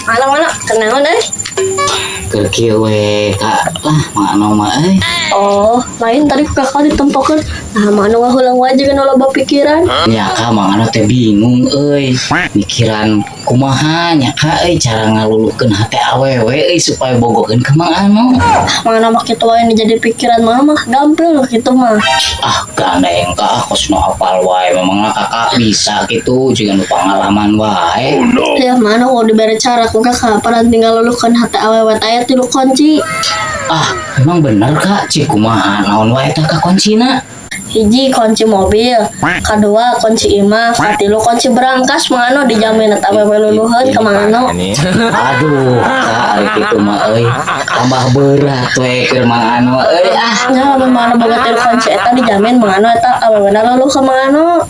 Mana kenangan deh. Kerkieu we Kak lah mangano mah Oh, lain tadi kakak ditempokeun. Nah, mana ngahulang wae kan loba pikiran. nya Kak mangano teh bingung mikiran kumaha nya Kak cara ngalulukeun hate awewe supaya bogokeun ka mangano. Mana mah kitu wae jadi pikiran mama gampil loh kitu mah. Gandeng Kak kosno hafal wae memang Kakak bisa gitu juga nu pengalaman wae. Ya mana mau diberi cara ku kakak paran tinggal lulukeun hate awewe aya tilu kunci. Emang bener Kak cik kumaha naon wae teh Kak kuncina? Hiji kunci mobil, kedua kunci imah, katilu kunci berangkas mangano dijamin eta awewe luluheun ka mangano. Aduh Kak kitu mah tambah berat we keur mangano Nya lamun mana boga tilu kunci eta dijamin mangano eta awewena luluh ka mangano.